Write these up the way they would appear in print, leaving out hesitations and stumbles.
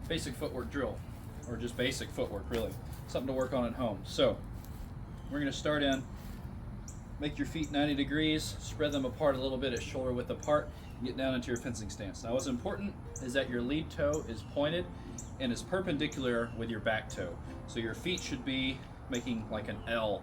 basic footwork drill, or just basic footwork really, something to work on at home. So we're going to start in, make your feet 90 degrees, spread them apart a little bit at shoulder width apart, and get down into your fencing stance. Now what's important is that your lead toe is pointed and is perpendicular with your back toe. So your feet should be making like an L,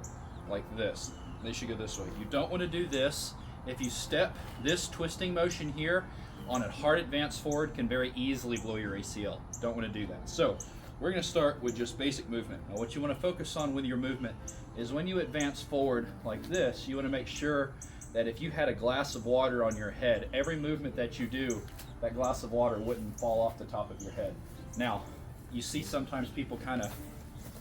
like this. They should go this way. You don't want to do this. If you step, this twisting motion here on a hard advance forward can very easily blow your ACL. Don't want to do that. So we're going to start with just basic movement. Now what you want to focus on with your movement is when you advance forward like this, you want to make sure that if you had a glass of water on your head, every movement that you do, that glass of water wouldn't fall off the top of your head. Now, you see sometimes people kind of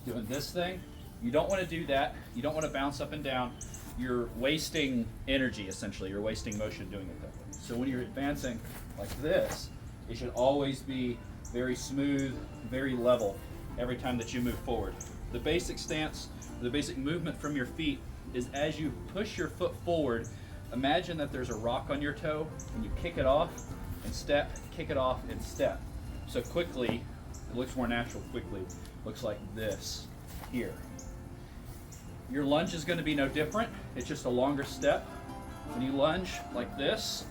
doing this thing. You don't want to do that. You don't want to bounce up and down. You're wasting energy, essentially. You're wasting motion doing it that way. So when you're advancing like this, it should always be very smooth, very level every time that you move forward. The basic stance, the basic movement from your feet is as you push your foot forward, imagine that there's a rock on your toe and you kick it off and step, kick it off and step. So quickly, it looks more natural quickly, looks like this here. Your lunge is going to be no different. It's just a longer step. When you lunge like this,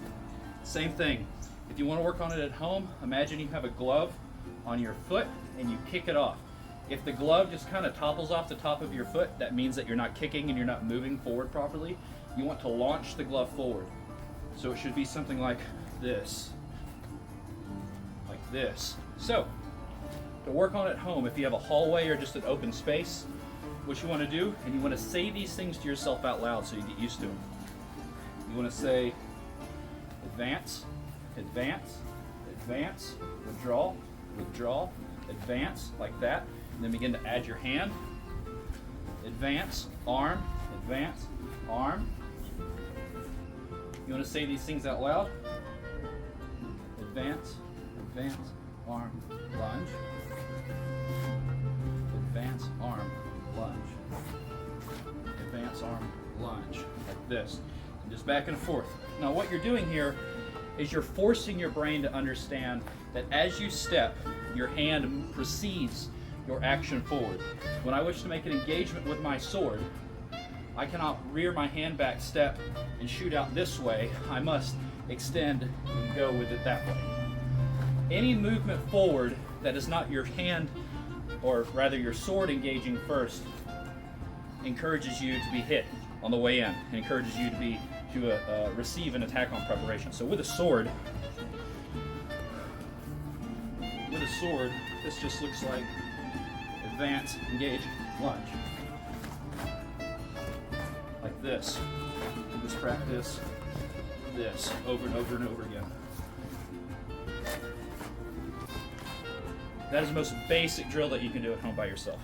same thing. If you want to work on it at home, imagine you have a glove on your foot and you kick it off. If the glove just kind of topples off the top of your foot, that means that you're not kicking and you're not moving forward properly. You want to launch the glove forward. So it should be something like this. Like this. So, to work on at home, if you have a hallway or just an open space, what you want to do, and you want to say these things to yourself out loud so you get used to them. You want to say advance, advance, advance, withdraw, withdraw, advance, like that. And then begin to add your hand. Advance, arm, advance, arm. You want to say these things out loud. Advance, advance, arm, lunge. Advance, arm, lunge. Advance, arm, lunge. Like this. And just back and forth. Now what you're doing here is you're forcing your brain to understand that as you step, your hand precedes your action forward. When I wish to make an engagement with my sword, I cannot rear my hand back, step, and shoot out this way. I must extend and go with it that way. Any movement forward that is not your hand, or rather your sword engaging first, encourages you to be hit on the way in, and encourages you to receive an attack on preparation. So with a sword, this just looks like advance, engage, lunge. Like this. You just practice this over and over and over again. That is the most basic drill that you can do at home by yourself.